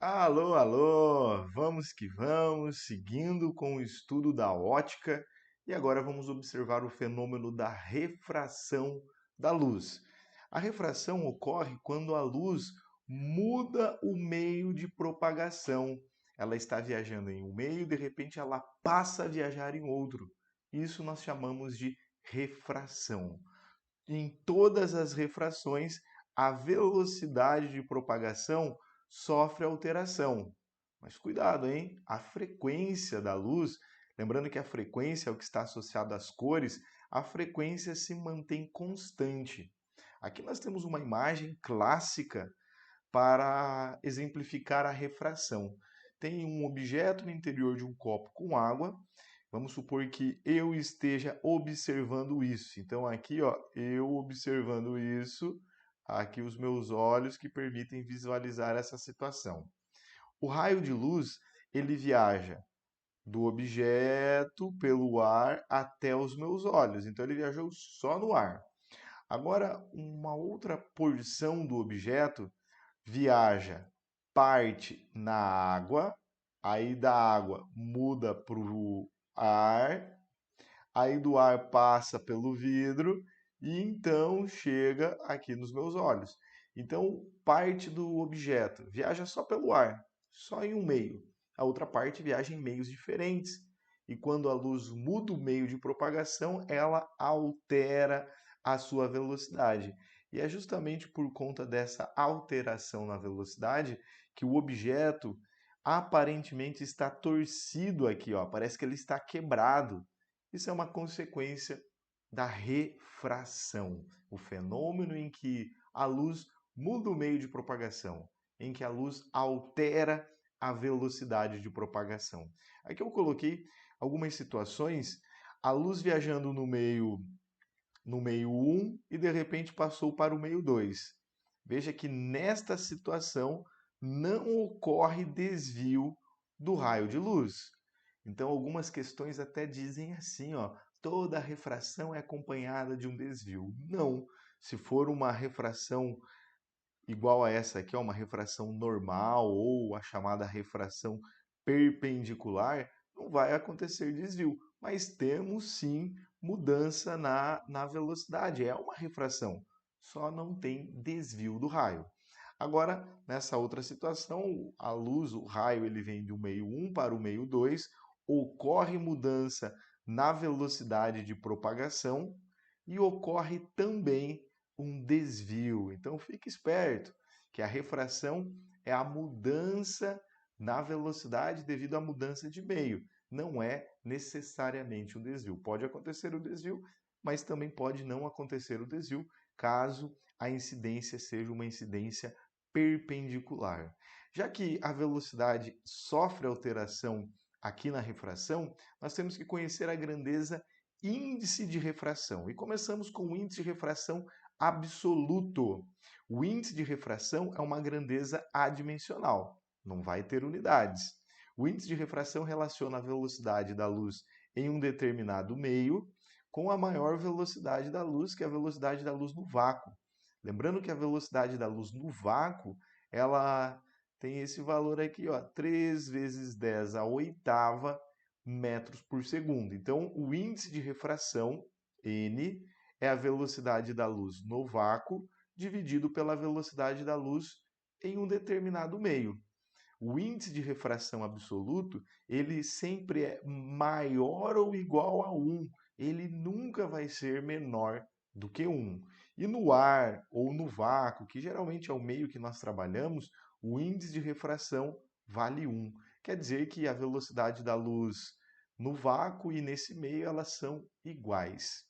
Alô, alô! Vamos que vamos, seguindo com o estudo da ótica, e agora vamos observar o fenômeno da refração da luz. A refração ocorre quando a luz muda o meio de propagação. Ela está viajando em um meio, de repente ela passa a viajar em outro. Isso nós chamamos de refração. Em todas as refrações, a velocidade de propagação sofre alteração. Mas cuidado, hein? A frequência da luz, lembrando que a frequência é o que está associado às cores, a frequência se mantém constante. Aqui nós temos uma imagem clássica para exemplificar a refração. Tem um objeto no interior de um copo com água. Vamos supor que eu esteja observando isso. Então aqui, ó, eu observando isso, aqui os meus olhos que permitem visualizar essa situação. O raio de luz, ele viaja do objeto pelo ar até os meus olhos. Então ele viajou só no ar. Agora, uma outra porção do objeto viaja, parte na água, aí da água muda para o ar, aí do ar passa pelo vidro e então chega aqui nos meus olhos. Então, parte do objeto viaja só pelo ar, só em um meio. A outra parte viaja em meios diferentes. E quando a luz muda o meio de propagação, ela altera a sua velocidade. E é justamente por conta dessa alteração na velocidade que o objeto aparentemente está torcido aqui, ó. Parece que ele está quebrado. Isso é uma consequência da refração, o fenômeno em que a luz muda o meio de propagação, em que a luz altera a velocidade de propagação. Aqui eu coloquei algumas situações, a luz viajando no meio 1 e de repente passou para o meio 2. Veja que nesta situação não ocorre desvio do raio de luz. Então, algumas questões até dizem assim, ó, toda refração é acompanhada de um desvio. Não. Se for uma refração igual a essa aqui, ó, uma refração normal ou a chamada refração perpendicular, não vai acontecer desvio. Mas temos sim mudança na velocidade. É uma refração, só não tem desvio do raio. Agora, nessa outra situação, a luz, o raio, ele vem do meio 1 para o meio 2, ocorre mudança na velocidade de propagação e ocorre também um desvio. Então fique esperto, que a refração é a mudança na velocidade devido à mudança de meio. Não é necessariamente um desvio. Pode acontecer o desvio, mas também pode não acontecer o desvio, caso a incidência seja uma incidência perpendicular. Já que a velocidade sofre alteração aqui na refração, nós temos que conhecer a grandeza índice de refração. E começamos com o índice de refração absoluto. O índice de refração é uma grandeza adimensional, não vai ter unidades. O índice de refração relaciona a velocidade da luz em um determinado meio com a maior velocidade da luz, que é a velocidade da luz no vácuo. Lembrando que a velocidade da luz no vácuo, ela tem esse valor aqui, ó, 3 vezes 10 a oitava metros por segundo. Então, o índice de refração, n, é a velocidade da luz no vácuo dividido pela velocidade da luz em um determinado meio. O índice de refração absoluto, ele sempre é maior ou igual a 1. Ele nunca vai ser menor do que 1. E no ar ou no vácuo, que geralmente é o meio que nós trabalhamos, o índice de refração vale 1. Quer dizer que a velocidade da luz no vácuo e nesse meio elas são iguais.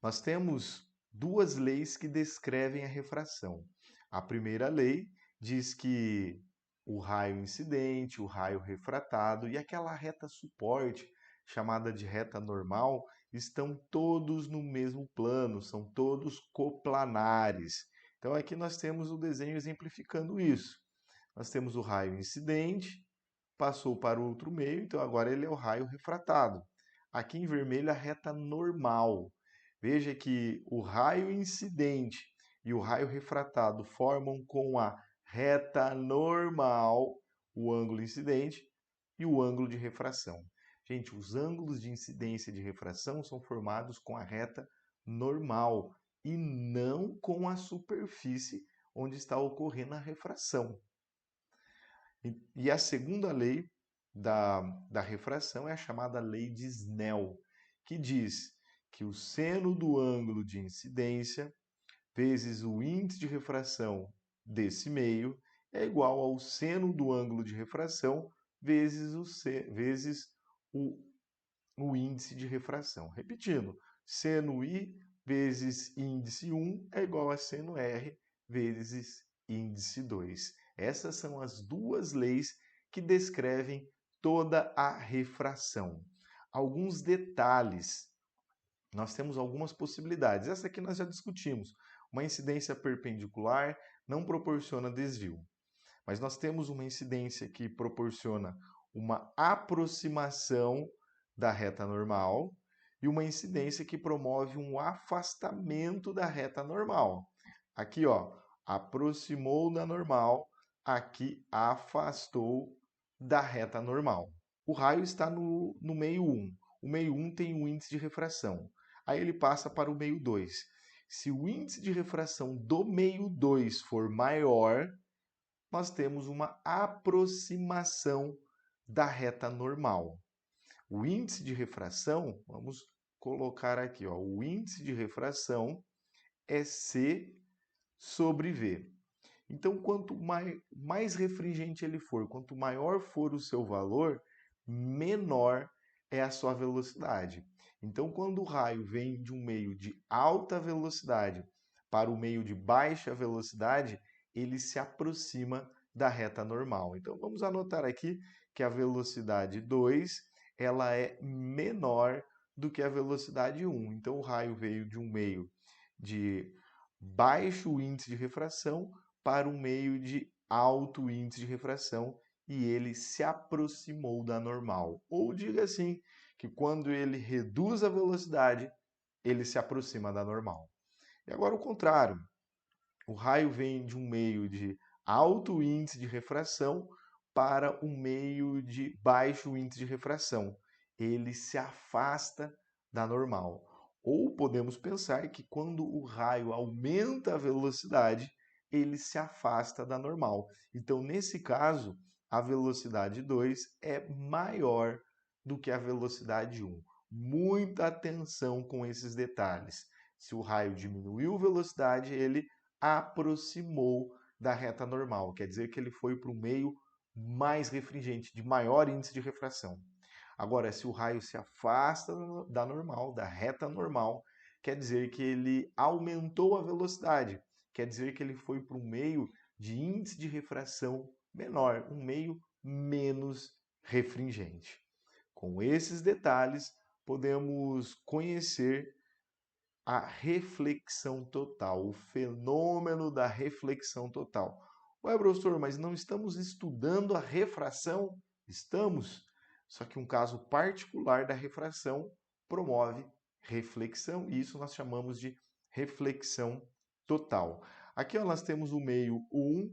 Nós temos duas leis que descrevem a refração. A primeira lei diz que o raio incidente, o raio refratado e aquela reta suporte, chamada de reta normal, estão todos no mesmo plano, são todos coplanares. Então aqui nós temos o desenho exemplificando isso. Nós temos o raio incidente, passou para o outro meio, então agora ele é o raio refratado. Aqui em vermelho a reta normal. Veja que o raio incidente e o raio refratado formam com a reta normal, o ângulo incidente, e o ângulo de refração. Gente, os ângulos de incidência e de refração são formados com a reta normal e não com a superfície onde está ocorrendo a refração. E a segunda lei da refração é a chamada lei de Snell, que diz que o seno do ângulo de incidência vezes o índice de refração desse meio é igual ao seno do ângulo de refração vezes o, o índice de refração. Repetindo, seno I vezes índice 1 é igual a seno R vezes índice 2. Essas são as duas leis que descrevem toda a refração. Alguns detalhes. Nós temos algumas possibilidades. Essa aqui nós já discutimos. Uma incidência perpendicular não proporciona desvio. Mas nós temos uma incidência que proporciona uma aproximação da reta normal e uma incidência que promove um afastamento da reta normal. Aqui, ó, aproximou da normal, aqui afastou da reta normal. O raio está no meio 1. O meio 1 tem um índice de refração. Aí ele passa para o meio 2. Se o índice de refração do meio 2 for maior, nós temos uma aproximação da reta normal. O índice de refração, vamos colocar aqui, ó, o índice de refração é C sobre V. Então, quanto mais refringente ele for, quanto maior for o seu valor, menor é a sua velocidade. Então, quando o raio vem de um meio de alta velocidade para o meio de baixa velocidade, ele se aproxima da reta normal. Então, vamos anotar aqui que a velocidade 2 ela é menor do que a velocidade 1. Então, o raio veio de um meio de baixo índice de refração para um meio de alto índice de refração e ele se aproximou da normal. Ou diga assim, que quando ele reduz a velocidade, ele se aproxima da normal. E agora o contrário. O raio vem de um meio de alto índice de refração para um meio de baixo índice de refração. Ele se afasta da normal. Ou podemos pensar que quando o raio aumenta a velocidade, ele se afasta da normal. Então, nesse caso, a velocidade 2 é maior do que a velocidade 1. Muita atenção com esses detalhes. Se o raio diminuiu a velocidade, ele aproximou da reta normal, quer dizer que ele foi para o meio mais refringente, de maior índice de refração. Agora, se o raio se afasta da normal, da reta normal, quer dizer que ele aumentou a velocidade, quer dizer que ele foi para um meio de índice de refração menor, um meio menos refringente. Com esses detalhes, podemos conhecer a reflexão total, o fenômeno da reflexão total. Ué, professor, mas não estamos estudando a refração? Estamos. Só que um caso particular da refração promove reflexão, e isso nós chamamos de reflexão total. Aqui ó, nós temos o meio 1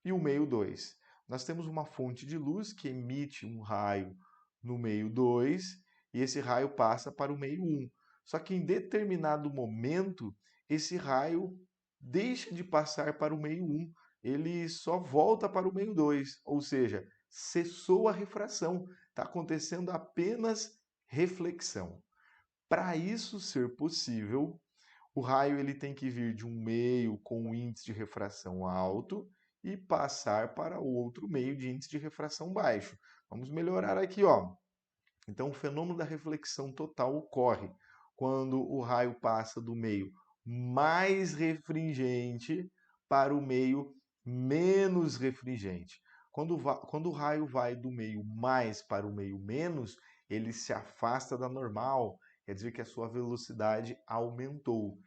e o meio 2. Nós temos uma fonte de luz que emite um raio no meio 2 e esse raio passa para o meio 1. Só que em determinado momento, esse raio deixa de passar para o meio 1, ele só volta para o meio 2, ou seja, cessou a refração, está acontecendo apenas reflexão. Para isso ser possível, o raio ele tem que vir de um meio com um índice de refração alto e passar para outro meio de índice de refração baixo. Vamos melhorar aqui, ó. Então, o fenômeno da reflexão total ocorre quando o raio passa do meio mais refringente para o meio menos refringente. Quando o raio vai do meio mais para o meio menos, ele se afasta da normal, quer dizer que a sua velocidade aumentou.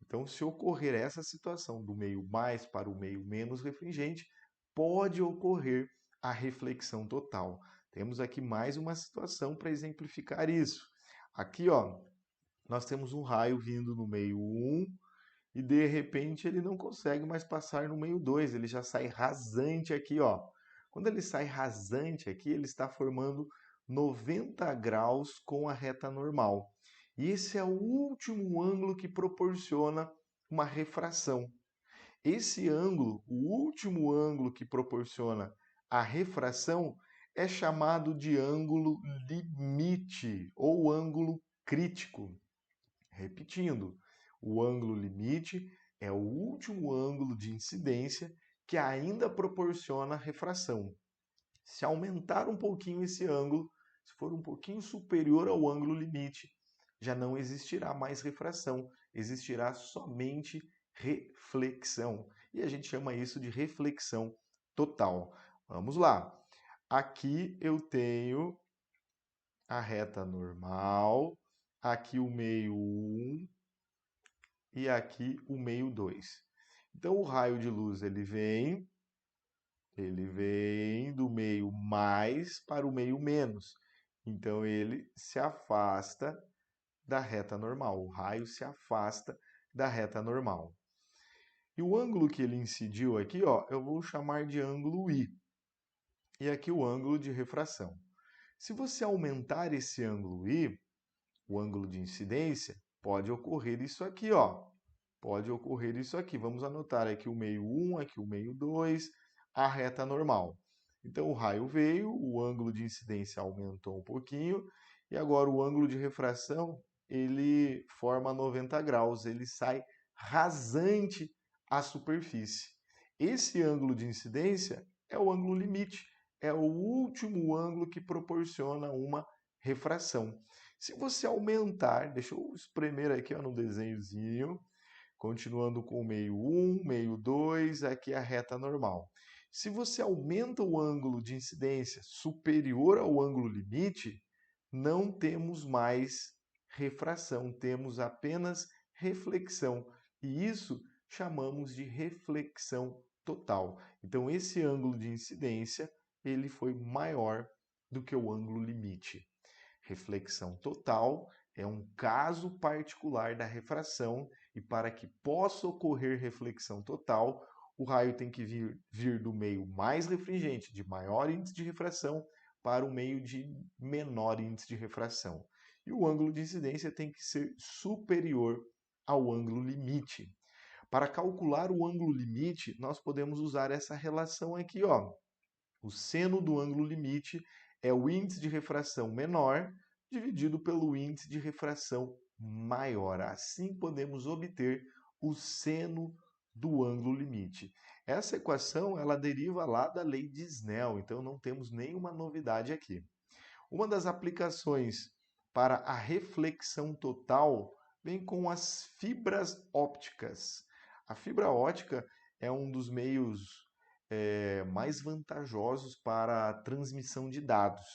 Então, se ocorrer essa situação do meio mais para o meio menos refringente, pode ocorrer a reflexão total. Temos aqui mais uma situação para exemplificar isso. Aqui, ó, nós temos um raio vindo no meio 1 e de repente ele não consegue mais passar no meio 2, ele já sai rasante aqui, ó. Quando ele sai rasante aqui, ele está formando 90 graus com a reta normal. E esse é o último ângulo que proporciona uma refração. Esse ângulo, o último ângulo que proporciona a refração, é chamado de ângulo limite ou ângulo crítico. Repetindo, o ângulo limite é o último ângulo de incidência que ainda proporciona refração. Se aumentar um pouquinho esse ângulo, se for um pouquinho superior ao ângulo limite, já não existirá mais refração, existirá somente reflexão. E a gente chama isso de reflexão total. Vamos lá. Aqui eu tenho a reta normal, aqui o meio 1 e aqui o meio 2. Então o raio de luz ele vem do meio mais para o meio menos. Então ele se afasta da reta normal. O raio se afasta da reta normal. E o ângulo que ele incidiu aqui, ó, eu vou chamar de ângulo I. E aqui o ângulo de refração. Se você aumentar esse ângulo I, o ângulo de incidência, pode ocorrer isso aqui, ó. Pode ocorrer isso aqui. Vamos anotar aqui o meio 1, aqui o meio 2, a reta normal. Então o raio veio, o ângulo de incidência aumentou um pouquinho, e agora o ângulo de refração, ele forma 90 graus, ele sai rasante à superfície. Esse ângulo de incidência é o ângulo limite, é o último ângulo que proporciona uma refração. Se você aumentar, deixa eu espremer aqui ó, no desenhozinho, continuando com o meio 1, meio 2, aqui a reta normal. Se você aumenta o ângulo de incidência superior ao ângulo limite, não temos mais refração, temos apenas reflexão. E isso chamamos de reflexão total. Então esse ângulo de incidência, ele foi maior do que o ângulo limite. Reflexão total é um caso particular da refração e para que possa ocorrer reflexão total, o raio tem que vir do meio mais refringente, de maior índice de refração, para o meio de menor índice de refração. E o ângulo de incidência tem que ser superior ao ângulo limite. Para calcular o ângulo limite, nós podemos usar essa relação aqui, ó. O seno do ângulo limite é o índice de refração menor dividido pelo índice de refração maior. Assim podemos obter o seno do ângulo limite. Essa equação ela deriva lá da lei de Snell, então não temos nenhuma novidade aqui. Uma das aplicações para a reflexão total vem com as fibras ópticas. A fibra óptica é um dos meios mais vantajosos para a transmissão de dados.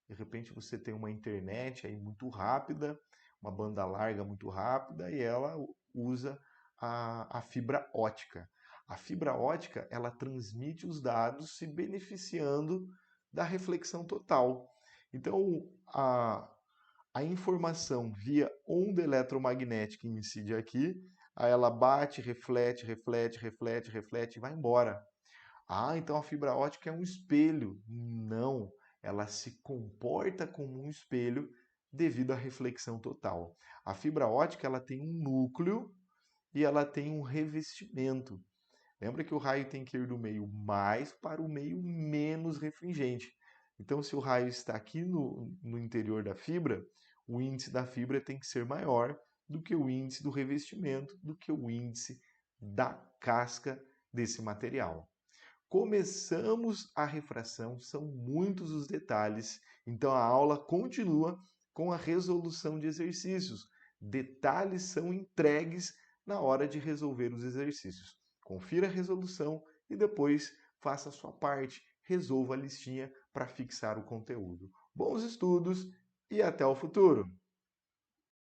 De repente você tem uma internet aí muito rápida, uma banda larga muito rápida e ela usa a fibra óptica. A fibra óptica ela transmite os dados se beneficiando da reflexão total. Então a informação via onda eletromagnética incide aqui, aí ela bate, reflete, reflete, reflete, reflete e vai embora. Ah, então a fibra óptica é um espelho. Não, ela se comporta como um espelho devido à reflexão total. A fibra óptica ela tem um núcleo e ela tem um revestimento. Lembra que o raio tem que ir do meio mais para o meio menos refringente. Então, se o raio está aqui no interior da fibra, o índice da fibra tem que ser maior do que o índice do revestimento, do que o índice da casca desse material. Começamos a refração, são muitos os detalhes, então a aula continua com a resolução de exercícios. Detalhes são entregues na hora de resolver os exercícios. Confira a resolução e depois faça a sua parte, resolva a listinha para fixar o conteúdo. Bons estudos e até o futuro!